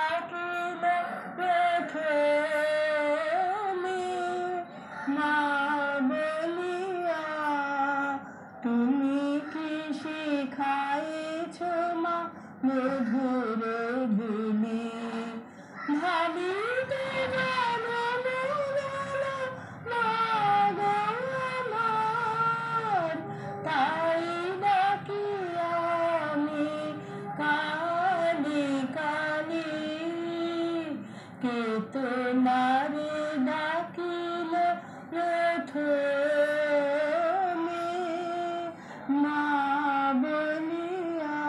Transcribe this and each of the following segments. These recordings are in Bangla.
ডাকিলে প্রথমে মা বলিয়া, তুমি কি শিখাইছ মা মধুর বলি? ভাবিতে তাই ডাকি আমি কালি কালি, কে তোমারে ডাকিল প্রথমে মা বলিয়া,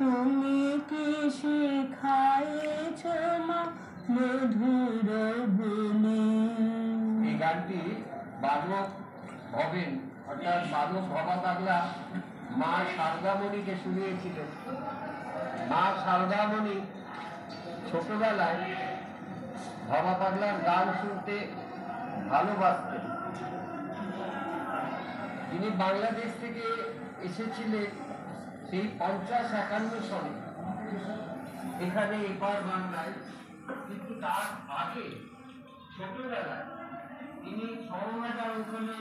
তুমি কি শিখাইছ মা মধুর বলি? এই গানটি বাদক ভবেন অর্থাৎ বাদক ভবা পাগলা মা শারদামণিকে শুনিয়েছিলেন। মা শারদামণি ছোটবেলায় ভবা পাগলার গান শুনতে ভালোবাসতেন। তিনি বাংলাদেশ থেকে এসেছিলেন সেই 50-51 সনে এখানে এপার বাংলায়। কিন্তু তার আগে ছোটবেলায় তিনি সমাচার অঞ্চলে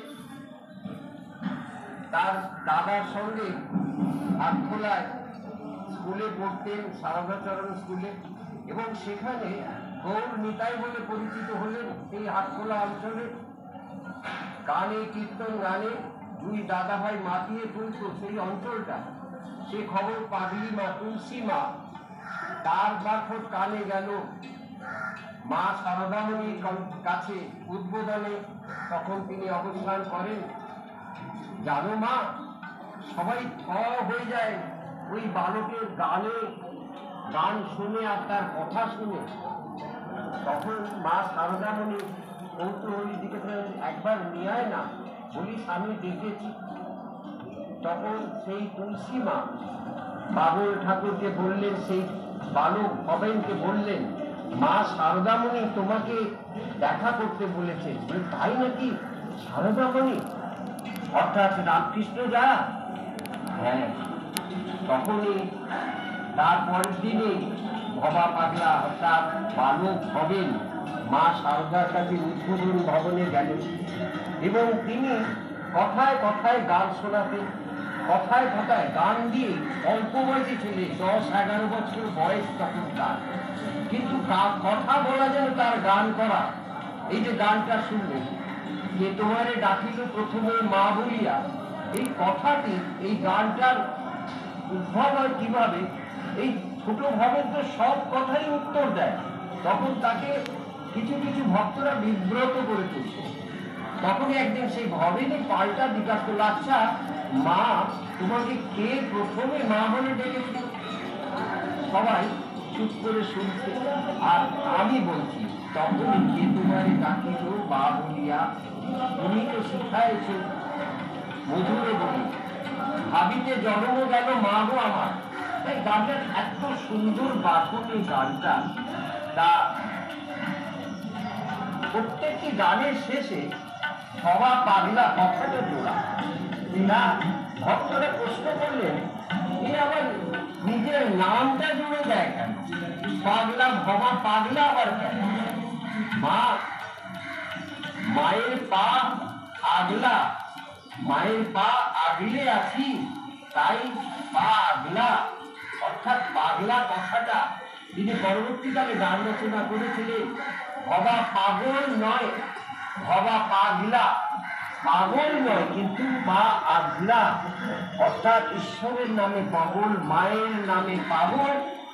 তার দাদার সঙ্গে হাটখোলায় স্কুলে পড়তেন, সারদাচরণ স্কুলে, এবং সেখানে গৌর নিতাই বলে পরিচিত হলেন। এই হাটখোলা অঞ্চলে গানে কীর্তন গানে দুই দাদা ভাই মাতিয়ে তুলত সেই অঞ্চলটা। সে খবর পাগলি মা তুলসী মা তার মারফত কানে গেল মা শারদামণির কাছে উদ্বোধনে। তখন তিনি অবস্থান করেন। জানো মা, সবাই হয়ে যায় ওই বালকের গান শুনে আর তার কথা শুনে। তখন মা শারদামণি কৌতূহলী দিকে একবার নিয়ে আয় না, বলিস আমি দেখেছি। তখন সেই তুলসী মা বাবুল ঠাকুরকে বললেন, সেই বালক ভবেনকে বললেন, মা শারদামণি তোমাকে দেখা করতে বলেছে। তাই নাকি? শারদামণি অর্থাৎ রামকৃষ্ণ যা? হ্যাঁ। তখনই তারপরের দিনে ভবা পাগলা অর্থাৎ বালক ভবেন মা শারদার কাছে উদ্বোধন ভবনে গেলেন এবং তিনি কথায় কথায় গান শোনাতেন। কথায় কথায় গান দিয়ে অল্প বয়সী ছেলে, 10-11 বছর বয়স তখন তার, কিন্তু কথা বলা যেন তার গান করা। এই যে গানটা শুনলেন, যে তোমারে ডাকিল প্রথমে মা বলিয়া, এই কথাটি, এই গানটার উদ্ভব হয় কিভাবে? এই ছোট ভবেন তো সব কথাই উত্তর দেয়। তখন তাকে কিছু কিছু ভক্তরা বিব্রত করে তুলছে। তখনই একদিন সেই ভবেনই পাল্টা জিজ্ঞাসা করল, আচ্ছা মা, তোমাকে কে প্রথমে মা বলে ডেকেছিল? সবাই চুপ করে শুনছে। আর আমি বলছি, তখনই কে তোমারে ডাকিল মা বলিয়া, তুমি তো শিখাইছ মধুরে বলি, ভাবিতে জন্ম গেল মা গো আমার। এই গানটার এত সুন্দর বাঁধন এই গানটা। তা প্রত্যেকটি গানের শেষে ভবা পাগলা কথাটা জোড়া। না, ভক্তরা প্রশ্ন করলেন, এ আবার নিজের নামটা জুড়ে দেয় কেন? পাগলা, ভবা পাগলা আবার কেন? মায়ের পা আগলা, মায়ের পা আগলে আছি, তাই পা আগলা। অর্থাৎ পাগলা কথাটা তিনি পরবর্তীকালে গান রচনা করেছিলেন। ভবা পাগল নয়, ভবা পাগলা। পাগল নয়, কিন্তু পা আগলা, অর্থাৎ ঈশ্বরের নামে পাগল, মায়ের নামে পাগল,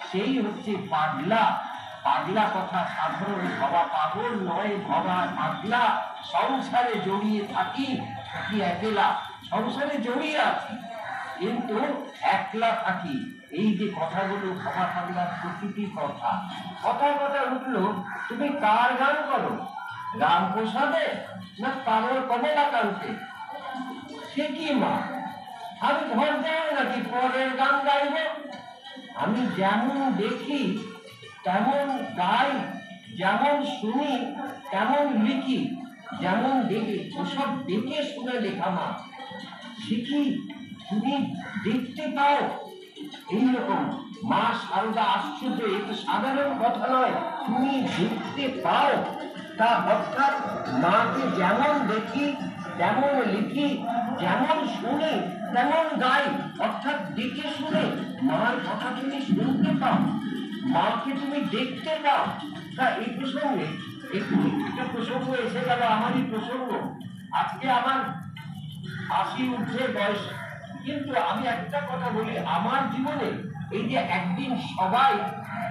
সেই হচ্ছে পাগলা। পাগলা কথা সাধারণ, ভবা পাগল নয়, ভবা পাগলা। সংসারে জড়িয়ে থাকি একলা, সংসারে জড়িয়ে আছি কিন্তু একলা থাকি। এই যে কথাগুলো ভবা পাগলার প্রতিটি কথা, কথায় কথায় উঠলো, তুমি কার গান করো? রামপ্রসাদে না কমলাকান্তে? সে কি মা, আমি ঘর যাই নাকি পরের গান গাইব? আমি যেমন দেখি তেমন গাই, যেমন শুনি তেমন লিখি, যেমন দেখি ওসব দেখে শুনে লেখা মা। সে কি তুমি দেখতে পাও? এইরকম মা সারদা আশ্চর্য, এ তো সাধারণ কথা নয়, তুমি দেখতে পাও। তা অর্থাৎ মাকে যেমন দেখি তেমন লিখি, যেমন শুনি তেমন গাই, অর্থাৎ দেখে শুনে মার কথা তুমি শুনতে পাও, মাকে তুমি দেখতে পাও। তা এই প্রসঙ্গে একটা প্রসঙ্গ এসে গেল, আমারই প্রসঙ্গ। আজকে আমার ৮০ ঊর্ধ্বে বয়স, কিন্তু আমি একটা কথা বলি, আমার জীবনে এই যে একদিন সবাই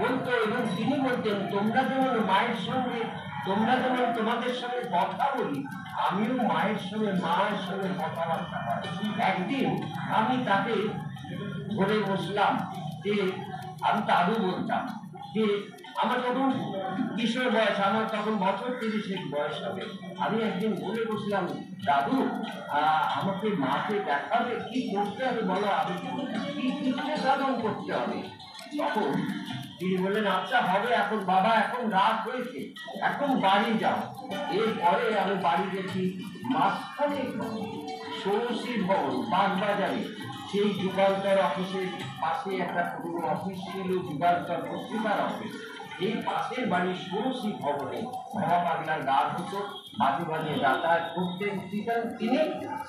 বলতো এবং তিনি বলতেন, তোমরা যেমন মায়ের সঙ্গে, তোমরা যেমন তোমাদের সঙ্গে কথা বলি, আমিও মায়ের সঙ্গে কথাবার্তা হয়। একদিন আমি তাকে ধরে বসলাম যে, আমি দাদু বলতাম, যে আমার যখন কিশোর বয়স, আমার তখন বছর ৩০ বয়স হবে, আমি একদিন বলে বসলাম, দাদু আমাকে মাকে দেখাবে, কি করতে হবে বলো, আমি কি ইচ্ছে সাধন করতে হবে? তখন তিনি বললেন, আচ্ছা হবে, এখন বাবা এখন রাত হয়েছে, এখন বাড়ি যাও। এরপরে আমি বাড়ি গেছি, মাঝখানে ষোড়শী ভবন বাগবাজারে, সেই যুগান্তর অফিসের পাশে একটা পুরনো অফিস ছিল, যুগান্তর পত্রিকার অফিস, এই পাশের বাড়ির ষোড়শী ভবনে বাবা পাগলার গান হতো, মাঝে মাঝে যাতায়াত করতেন তিনি,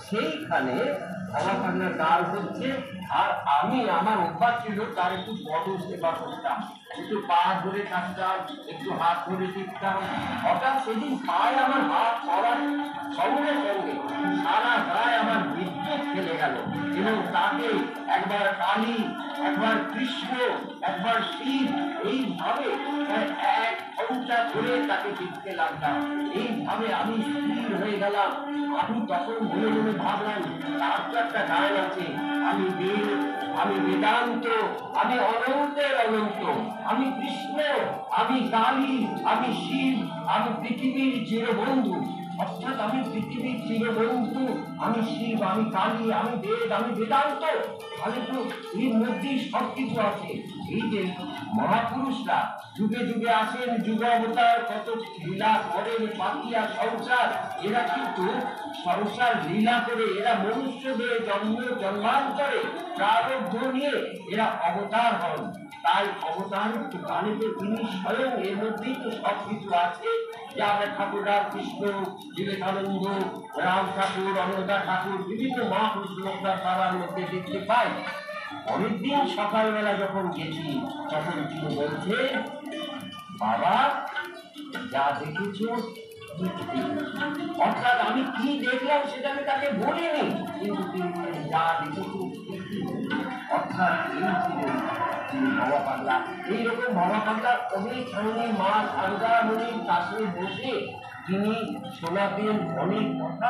সেইখানে বাবা পাগলার গান হচ্ছে, আর আমি, আমার অভ্যাস ছিল তার একটু বড় সেবা করতাম, একটু পা ধরে থাকতাম, একটু হাত ধরে টিপতাম। হঠাৎ সেদিন পায়ে আমার হাত পড়ার সঙ্গে সঙ্গে সারা গায়ে আমার বিদ্যুৎ ফেলে গেল, এবং তাকে একবার কালী, একবার কৃষ্ণ, একবার শিব, এইভাবে এক ঘন্টা ধরে তাকে টিপতে লাগলাম। এইভাবে আমি স্থির হয়ে গেলাম। আমি তখন মনে মনে ভাবলাম, তার তো একটা গান আছে, আমি বেদ, আমি বেদান্ত, আমি অনন্তের অনন্ত, আমি কৃষ্ণ, আমি কালী, আমি শিব, আমি পৃথিবীর চিরবন্ধু। অর্থাৎ আমি পৃথিবীর চিরবন্ধু, আমি শিব, আমি কালী, আমি বেদ, আমি বেদান্ত। তাহলে তো এর মধ্যেই সবকিছু আছে। এই যে মহাপুরুষরা যুগে যুগে আসেন, যুগাবতার, কত লীলা করেন, পাতিয়া সংসার, এরা কিন্তু সংসার লীলা করে, এরা মনুষ্যদের জন্মান্তরে প্রারব্ধ নিয়ে এরা অবতার হন। তাই অবতার গানে তো তিনি স্বয়ং, এর মধ্যেই তো সবকিছু আছে, যা আমরা ঠাকুরদার, কৃষ্ণ, বিবেকানন্দ, রাম ঠাকুর, অন্নদা ঠাকুর, বিভিন্ন মহাপুরুষরা তার মধ্যে দেখতে পাই। পরের দিন সকালবেলা যখন গেছি, তখন তিনি বলছে, বাবা যা দেখেছো, অর্থাৎ আমি কি দেখলাম সেটা আমি তাকে বলিনি, কিন্তু তিনি যা দেখেছো। অর্থাৎ এই ছিলেন বাবা পাগলা। এইরকম বাবা পাগলা অনেক সামনে মা সারদা মনির কাছে বসে তিনি শোনাতেন অনেক কথা।